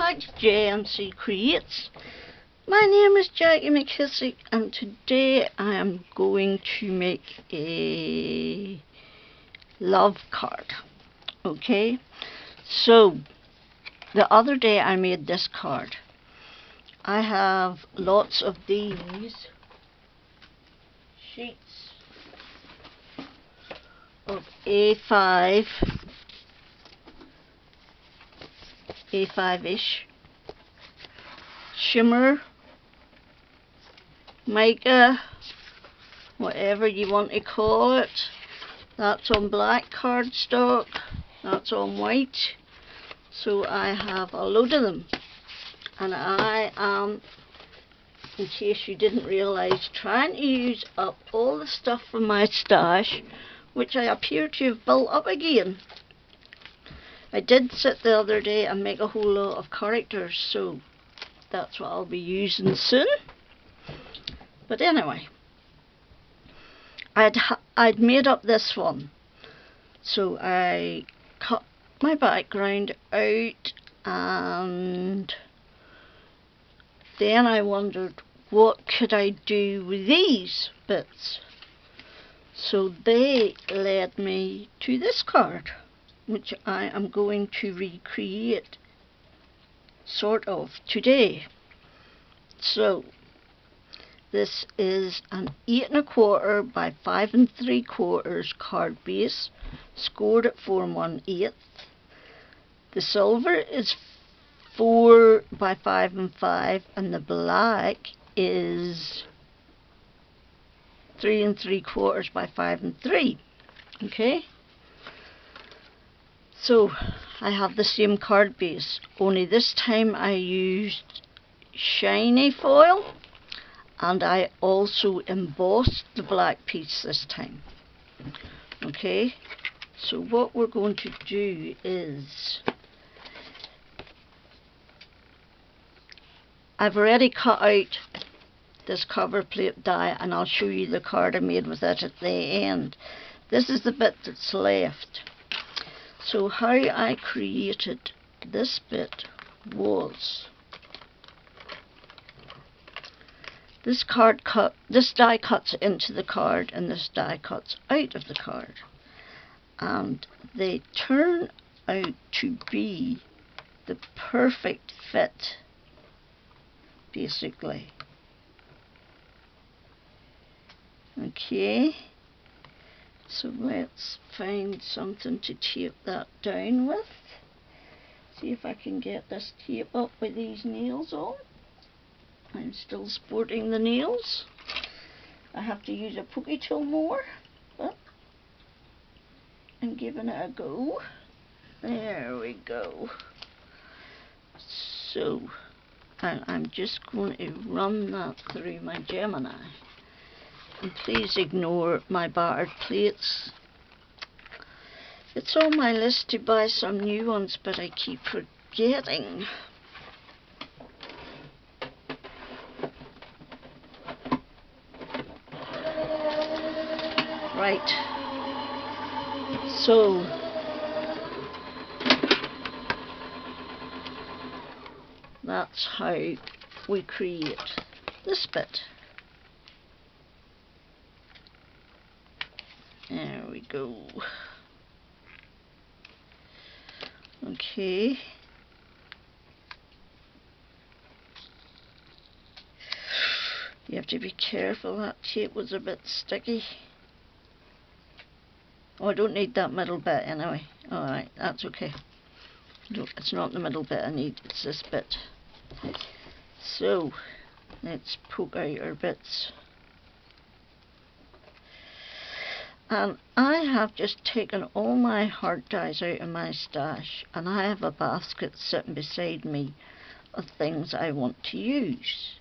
back to JMC Creates. My name is Jackie McKissick, and today I am going to make a love card. Okay, so the other day I made this card. I have lots of these sheets of A5-ish shimmer, mica, whatever you want to call it. That's on black cardstock, that's on white. So I have a load of them, and I am, in case you didn't realise, trying to use up all the stuff from my stash, which I appear to have built up again. I did sit the other day and make a whole lot of characters, so that's what I'll be using soon. But anyway, I'd made up this one, so I cut my background out, and then I wondered what could I do with these bits. So they led me to this card, which I am going to recreate sort of today. So this is an 8 1/4 by 5 3/4 card base, scored at 4 1/8. The silver is 4 by 5 5, and the black is 3 3/4 by 5 3. Okay, so I have the same card base, only this time I used shiny foil, and I also embossed the black piece this time. Okay, so what we're going to do is, I've already cut out this cover plate die, and I'll show you the card I made with it at the end. This is the bit that's left. So how I created this bit was, this die cuts into the card, and this die cuts out of the card, and they turn out to be the perfect fit, basically. Okay, so let's find something to tape that down with. See if I can get this tape up with these nails on. I'm still sporting the nails. I have to use a pokey tool more, but I'm giving it a go. There we go. So, and I'm just going to run that through my Gemini. And please ignore my battered plates. It's on my list to buy some new ones, but I keep forgetting. Right, so that's how we create this bit. There we go. Okay. You have to be careful, that tape was a bit sticky. Oh, I don't need that middle bit anyway. Alright, that's okay. No, it's not the middle bit I need, it's this bit. So, let's poke out our bits. And I have just taken all my hard dies out of my stash, and I have a basket sitting beside me of things I want to use.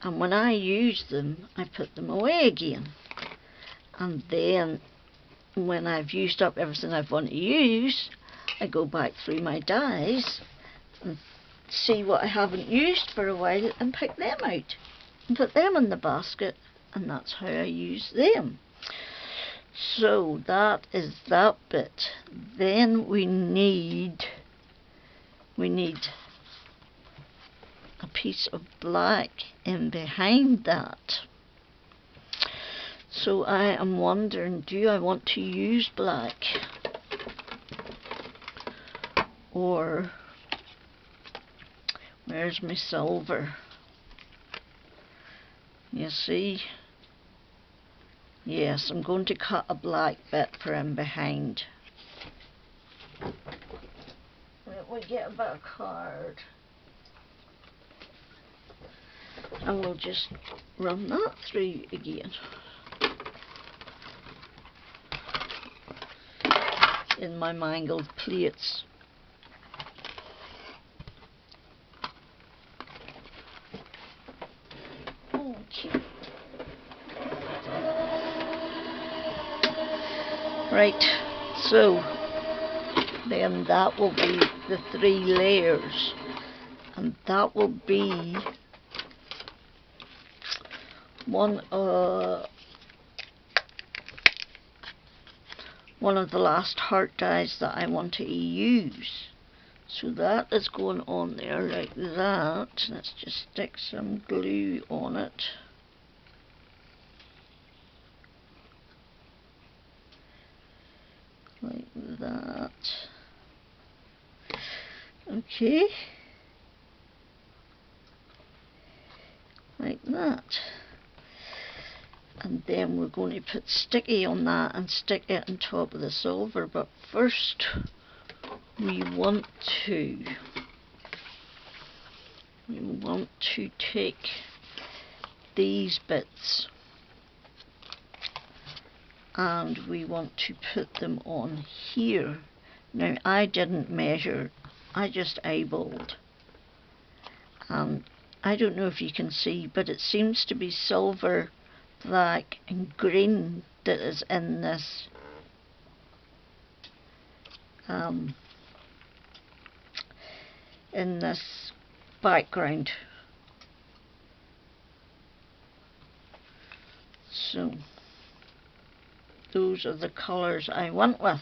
And when I use them, I put them away again. And then, when I've used up everything I want to use, I go back through my dies and see what I haven't used for a while and pick them out and put them in the basket, and that's how I use them. So that is that bit. Then we need piece of black in behind that. So I am wondering, do I want to use black? Or where's my silver? You see? Yes, I'm going to cut a black bit for in behind. We get a bit of card. And we'll just run that through again. In my mangled plates. Okay. Right, so then that will be the 3 layers, and that will be one of the last heart dies that I want to use. So that is going on there like that. Let's just stick some glue on it. Like that. Okay. Like that. And then we're going to put sticky on that and stick it on top of the silver. But first we want to take these bits and we want to put them on here. Now I didn't measure, I just eyeballed, and I don't know if you can see, but it seems to be silver, black and green that is in this background. So those are the colours I went with.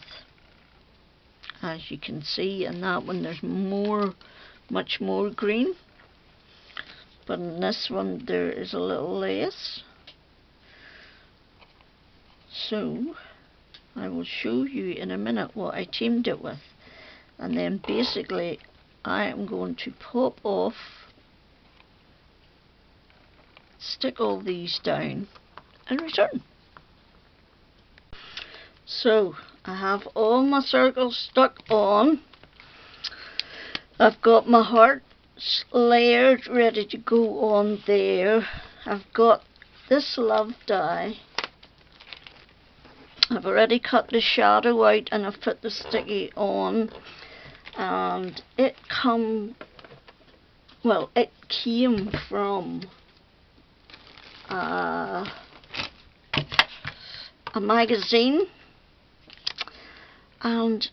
As you can see, in that one there's much more green, but in this one there is a little less. So I will show you in a minute what I teamed it with, and then basically I am going to pop off, stick all these down and return. So I have all my circles stuck on. I've got my hearts layered ready to go on there. I've got this love die. I've already cut the shadow out and I've put the sticky on, and it came from a magazine, and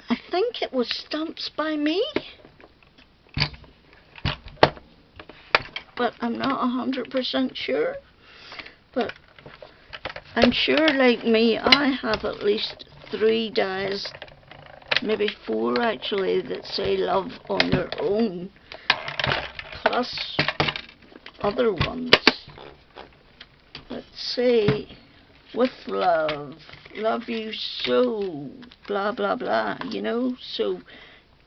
I think it was Stamps by Me, but I'm not 100% sure. But I'm sure, like me, I have at least 3 dies, maybe 4 actually, that say love on their own, plus other ones that say with love, love you so, blah blah blah, you know. So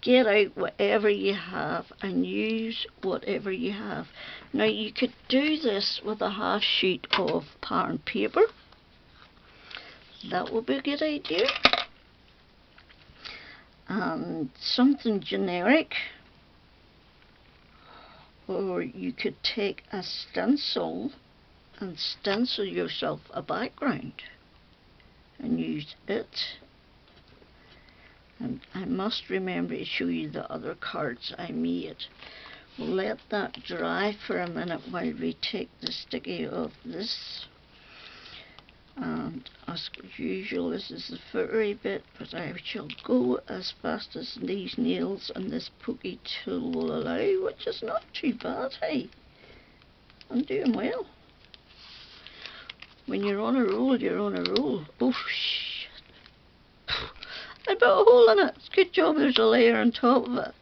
get out whatever you have and use whatever you have. Now you could do this with a half sheet of pattern paper. That would be a good idea. And something generic, or you could take a stencil and stencil yourself a background and use it. And I must remember to show you the other cards I made. We'll let that dry for a minute while we take the sticky off this. And as usual, this is the footery bit, but I shall go as fast as these nails and this pokey tool will allow, which is not too bad, hey? I'm doing well. When you're on a roll, you're on a roll. Oh shit. I put a hole in it. It's a good job there's a layer on top of it.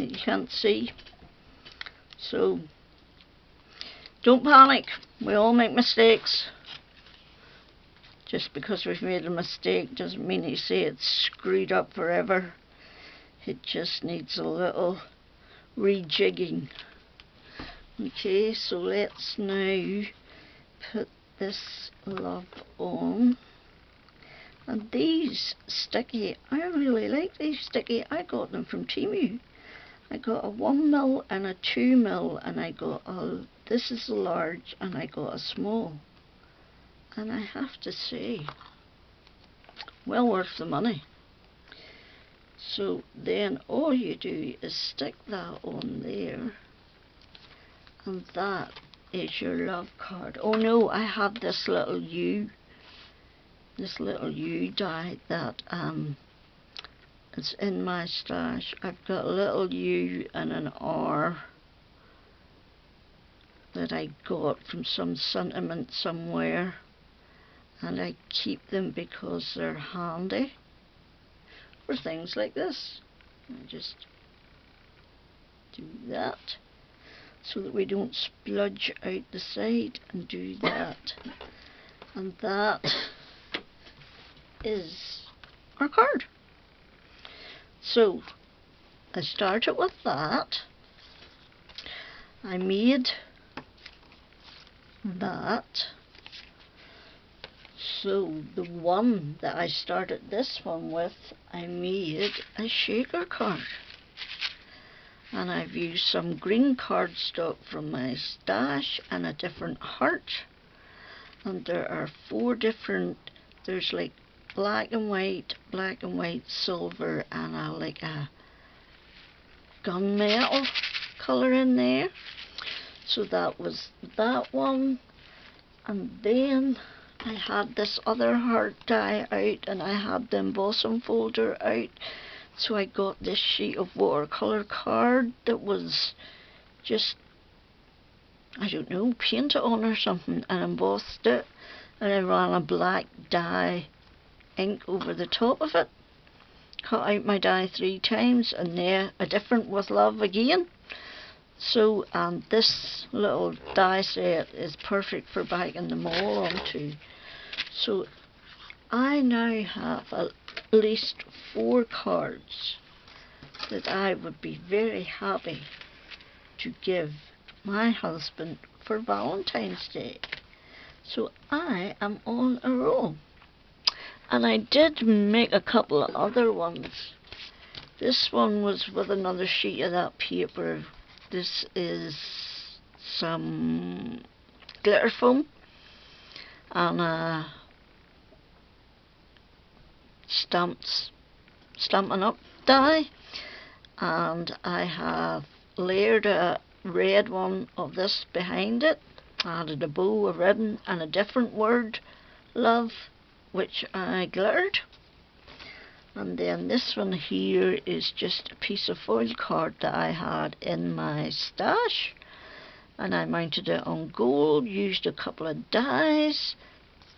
that you can't see. So don't panic, we all make mistakes. Just because we've made a mistake doesn't mean you say it's screwed up forever. It just needs a little rejigging. Okay, so let's now put this love on. And these sticky, I really like these sticky. I got them from Temu. I got a 1mm and a 2mm, and I got a, this is a large, and I got a small. And I have to say, well worth the money. So then all you do is stick that on there, and that is your love card. Oh no, I have this little U die that it's in my stash. I've got a little U and an R that I got from some sentiment somewhere, and I keep them because they're handy for things like this. I just do that so that we don't spludge out the side, and do that, and that is our card. So I started with that. I made that. So the one that I started this one with, I made a shaker card. And I've used some green cardstock from my stash and a different heart. And there are 4 different, there's like black and white, silver, and like a gunmetal colour in there. So that was that one. And then I had this other heart die out, and I had the embossing folder out. So I got this sheet of watercolour card that was just, I don't know, painted on or something, and embossed it. And I ran a black dye ink over the top of it. Cut out my die 3 times, and there a different with love again. So this little die set is perfect for bagging them all onto. So I now have at least 4 cards that I would be very happy to give my husband for Valentine's Day. So I am on a roll. And I did make a couple of other ones. This one was with another sheet of that paper. This is some glitter foam and a Stampin' Up die, and I have layered a red one of this behind it, added a bow, a ribbon, and a different word, love, which I glittered. And then this one here is just a piece of foil card that I had in my stash, and I mounted it on gold, used a couple of dies.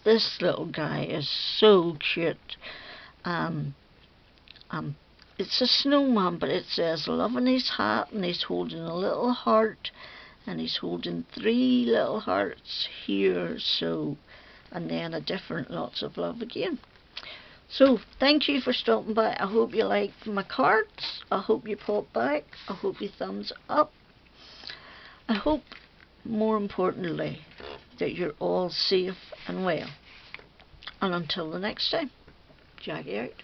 This little guy is so cute. It's a snowman, but it says love in his hat, and he's holding a little heart, and he's holding 3 little hearts here, so, and then a different lots of love again. So thank you for stopping by. I hope you liked my cards. I hope you pop back. I hope you thumbs up. I hope, more importantly, that you're all safe and well. And until the next time, Jackie out.